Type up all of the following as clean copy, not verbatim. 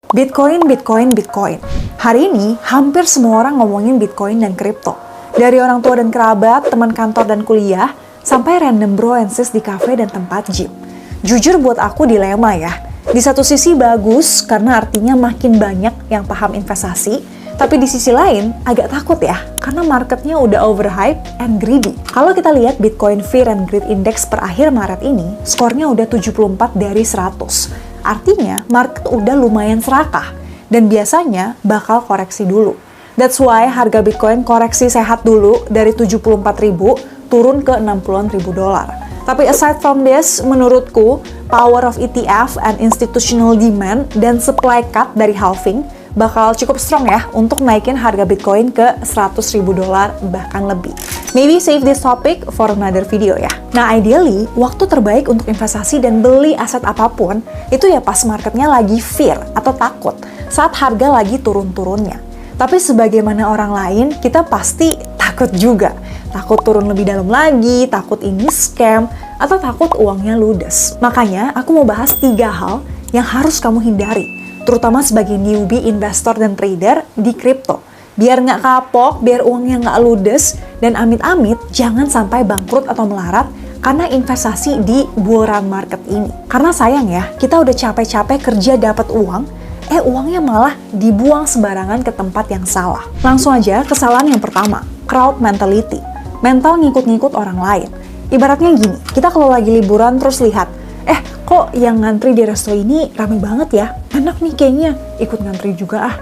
Bitcoin, Bitcoin, Bitcoin. Hari ini, hampir semua orang ngomongin Bitcoin dan kripto. Dari orang tua dan kerabat, teman kantor dan kuliah, sampai random bro and sis di cafe dan tempat gym. Jujur buat aku dilema ya. Di satu sisi bagus, karena artinya makin banyak yang paham investasi, tapi di sisi lain, agak takut ya, karena marketnya udah overhyped and greedy. Kalau kita lihat Bitcoin Fear and Greed Index per akhir Maret ini, skornya udah 74 dari 100. Artinya, market udah lumayan serakah, dan biasanya bakal koreksi dulu. That's why harga Bitcoin koreksi sehat dulu dari 74.000 turun ke 60-an ribu dolar. Tapi aside from this, menurutku, power of ETF and institutional demand dan supply cut dari halving bakal cukup strong ya untuk naikin harga Bitcoin ke 100.000 dolar bahkan lebih. Maybe save this topic for another video ya. Nah, ideally, waktu terbaik untuk investasi dan beli aset apapun itu ya pas marketnya lagi fear atau takut, saat harga lagi turun-turunnya. Tapi sebagaimana orang lain, kita pasti takut juga. Takut turun lebih dalam lagi, takut ini scam, atau takut uangnya ludes. Makanya, aku mau bahas 3 hal yang harus kamu hindari, terutama sebagai newbie investor dan trader di kripto. Biar nggak kapok, biar uangnya nggak ludes, dan amit-amit jangan sampai bangkrut atau melarat karena investasi di bull-run market ini. Karena sayang ya, kita udah capek-capek kerja dapat uang, uangnya malah dibuang sembarangan ke tempat yang salah. Langsung aja, kesalahan yang pertama, crowd mentality. Mental ngikut-ngikut orang lain. Ibaratnya gini, kita kalau lagi liburan terus lihat, kok yang ngantri di resto ini rame banget ya? Enak nih kayaknya, ikut ngantri juga ah.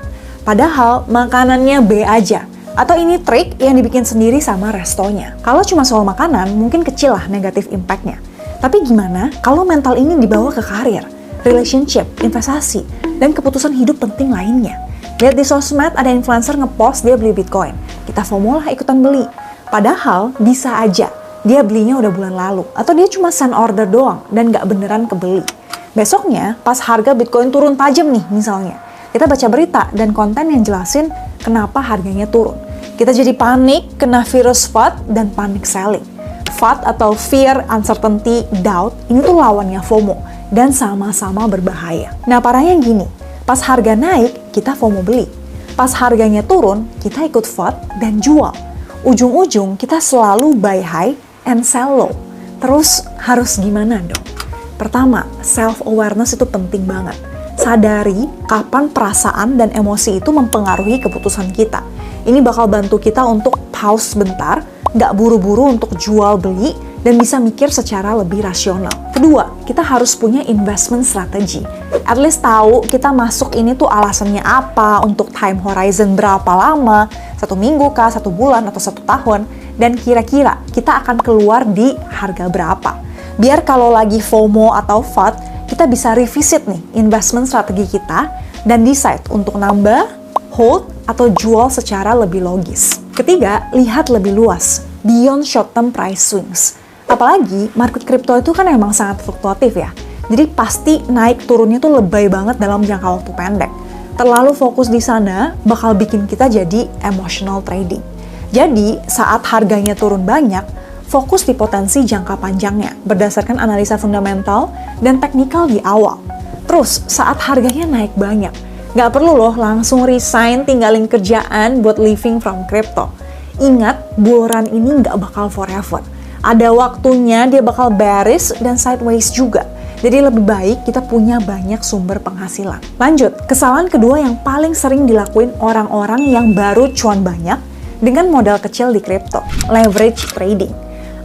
Padahal makanannya B aja. Atau ini trik yang dibikin sendiri sama restonya. Kalau cuma soal makanan, mungkin kecil lah negatif impact-nya. Tapi gimana kalau mental ini dibawa ke karir, relationship, investasi, dan keputusan hidup penting lainnya? Lihat di sosmed ada influencer ngepost dia beli Bitcoin. Kita FOMO lah ikutan beli. Padahal bisa aja dia belinya udah bulan lalu. Atau dia cuma send order doang dan nggak beneran kebeli. Besoknya pas harga Bitcoin turun tajam nih misalnya, kita baca berita dan konten yang jelasin kenapa harganya turun. Kita jadi panik, kena virus FUD dan panic selling. FUD atau fear, uncertainty, doubt, ini tuh lawannya FOMO dan sama-sama berbahaya. Nah parahnya gini, pas harga naik, kita FOMO beli. Pas harganya turun, kita ikut FUD dan jual. Ujung-ujung kita selalu buy high and sell low. Terus harus gimana dong? Pertama, self-awareness itu penting banget. Sadari kapan perasaan dan emosi itu mempengaruhi keputusan kita. Ini bakal bantu kita untuk pause sebentar, nggak buru-buru untuk jual beli, dan bisa mikir secara lebih rasional. Kedua, kita harus punya investment strategy. At least tahu kita masuk ini tuh alasannya apa, untuk time horizon berapa lama, 1 minggu kah, 1 bulan, atau 1 tahun, dan kira-kira kita akan keluar di harga berapa. Biar kalau lagi FOMO atau FUD, kita bisa revisit nih investment strategi kita dan decide untuk nambah, hold, atau jual secara lebih logis. Ketiga, lihat lebih luas, beyond short-term price swings. Apalagi market kripto itu kan emang sangat fluktuatif ya. Jadi pasti naik turunnya tuh lebay banget dalam jangka waktu pendek. Terlalu fokus di sana bakal bikin kita jadi emotional trading. Jadi saat harganya turun banyak, fokus di potensi jangka panjangnya berdasarkan analisa fundamental dan teknikal di awal. Terus saat harganya naik banyak, nggak perlu loh langsung resign tinggalin kerjaan buat living from crypto. Ingat, bull run ini nggak bakal forever. Ada waktunya dia bakal bearish dan sideways juga. Jadi lebih baik kita punya banyak sumber penghasilan. Lanjut, kesalahan kedua yang paling sering dilakuin orang-orang yang baru cuan banyak dengan modal kecil di kripto, leverage trading.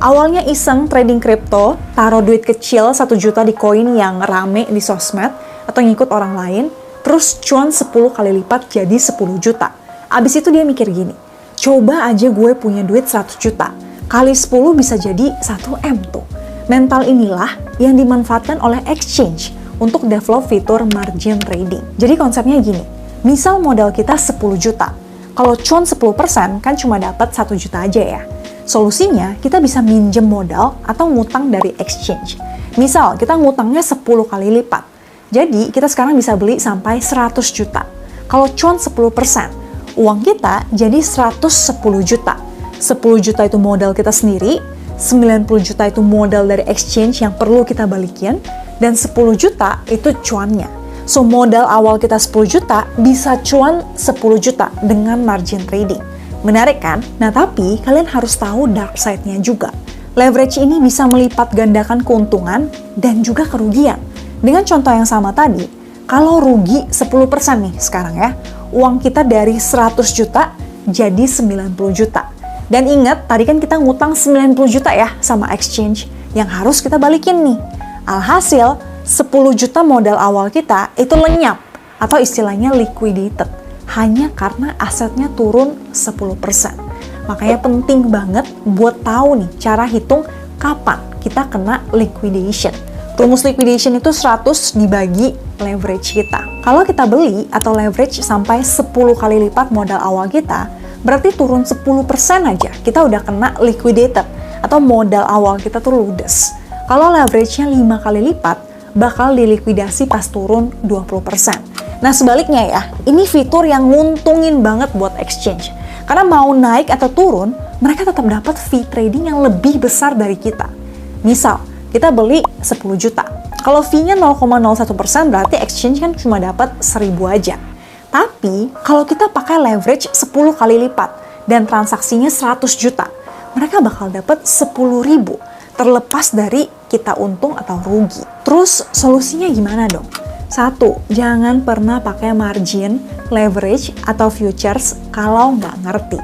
Awalnya iseng trading kripto, taruh duit kecil 1 juta di koin yang rame di sosmed atau ngikut orang lain, terus cuan 10 kali lipat jadi 10 juta. Abis itu dia mikir gini, coba aja gue punya duit 100 juta, kali 10 bisa jadi 1M tuh. Mental inilah yang dimanfaatkan oleh exchange untuk develop fitur margin trading. Jadi konsepnya gini, misal modal kita 10 juta, kalau cuan 10% kan cuma dapat 1 juta aja ya. Solusinya, kita bisa minjem modal atau ngutang dari exchange. Misal, kita ngutangnya 10 kali lipat. Jadi, kita sekarang bisa beli sampai 100 juta. Kalau cuan 10%, uang kita jadi 110 juta. 10 juta itu modal kita sendiri, 90 juta itu modal dari exchange yang perlu kita balikin, dan 10 juta itu cuannya. So, modal awal kita 10 juta bisa cuan 10 juta dengan margin trading. Menarik kan? Nah, tapi kalian harus tahu dark side-nya juga. Leverage ini bisa melipat gandakan keuntungan dan juga kerugian. Dengan contoh yang sama tadi, kalau rugi 10% nih sekarang ya, uang kita dari 100 juta jadi 90 juta. Dan ingat, tadi kan kita ngutang 90 juta ya sama exchange yang harus kita balikin nih. Alhasil, 10 juta modal awal kita itu lenyap atau istilahnya liquidated hanya karena asetnya turun 10%. Makanya penting banget buat tahu nih cara hitung kapan kita kena liquidation. Rumus liquidation itu 100 dibagi leverage kita. Kalau kita beli atau leverage sampai 10 kali lipat modal awal kita, berarti turun 10% aja kita udah kena liquidated atau modal awal kita tuh ludes. Kalau leverage-nya 5 kali lipat, bakal dilikuidasi pas turun 20%. Nah, sebaliknya ya, ini fitur yang nguntungin banget buat exchange. Karena mau naik atau turun, mereka tetap dapat fee trading yang lebih besar dari kita. Misal, kita beli 10 juta. Kalau fee-nya 0,01%, berarti exchange kan cuma dapat 1.000 aja. Tapi, kalau kita pakai leverage 10 kali lipat dan transaksinya 100 juta, mereka bakal dapat 10.000, terlepas dari kita untung atau rugi. Terus, solusinya gimana dong? 1. Jangan pernah pakai margin, leverage, atau futures kalau nggak ngerti.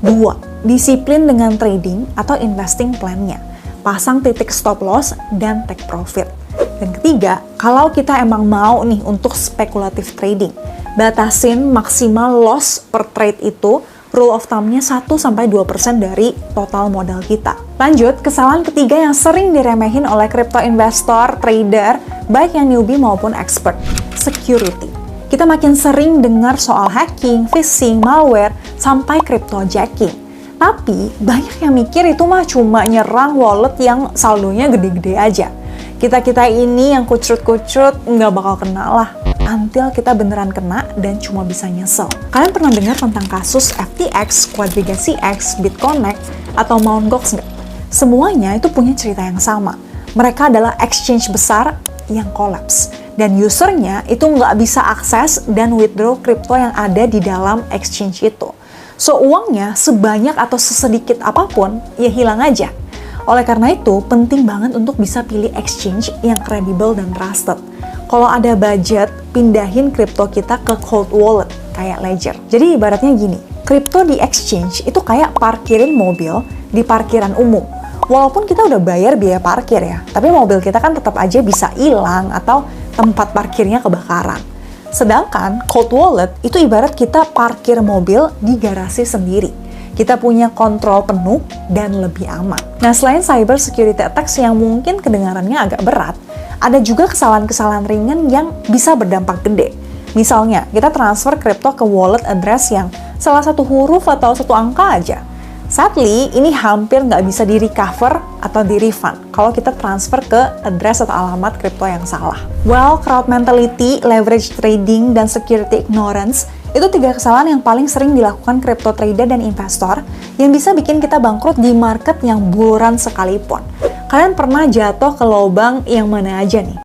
2. Disiplin dengan trading atau investing plan-nya. Pasang titik stop loss dan take profit. Dan ketiga, kalau kita emang mau nih untuk speculative trading, batasin maksimal loss per trade itu, rule of thumb-nya 1-2% dari total modal kita. Lanjut, kesalahan ketiga yang sering diremehin oleh crypto investor, trader, baik yang newbie maupun expert, security. Kita makin sering dengar soal hacking, phishing, malware, sampai cryptojacking. Tapi, banyak yang mikir itu mah cuma nyerang wallet yang saldonya gede-gede aja. Kita-kita ini yang kucrut-kucrut nggak bakal kena lah. Until kita beneran kena dan cuma bisa nyesel. Kalian pernah dengar tentang kasus FTX, Quadriga CX, BitConnect, atau Mt. Gox nggak? Semuanya itu punya cerita yang sama. Mereka adalah exchange besar yang collapse. Dan usernya itu nggak bisa akses dan withdraw kripto yang ada di dalam exchange itu. So, uangnya sebanyak atau sesedikit apapun, ya hilang aja. Oleh karena itu, penting banget untuk bisa pilih exchange yang kredibel dan trusted. Kalau ada budget, pindahin kripto kita ke cold wallet, kayak Ledger. Jadi ibaratnya gini, kripto di exchange itu kayak parkirin mobil di parkiran umum. Walaupun kita udah bayar biaya parkir ya, tapi mobil kita kan tetap aja bisa hilang atau tempat parkirnya kebakaran. Sedangkan cold wallet itu ibarat kita parkir mobil di garasi sendiri. Kita punya kontrol penuh dan lebih aman. Nah, selain cyber security attacks yang mungkin kedengarannya agak berat, ada juga kesalahan-kesalahan ringan yang bisa berdampak gede. Misalnya, kita transfer kripto ke wallet address yang salah satu huruf atau satu angka aja. Sadly, ini hampir nggak bisa di-recover atau di-refund kalau kita transfer ke address atau alamat kripto yang salah. Well, crowd mentality, leverage trading, dan security ignorance itu 3 kesalahan yang paling sering dilakukan crypto trader dan investor yang bisa bikin kita bangkrut di market yang buluran sekalipun. Kalian pernah jatuh ke lubang yang mana aja nih?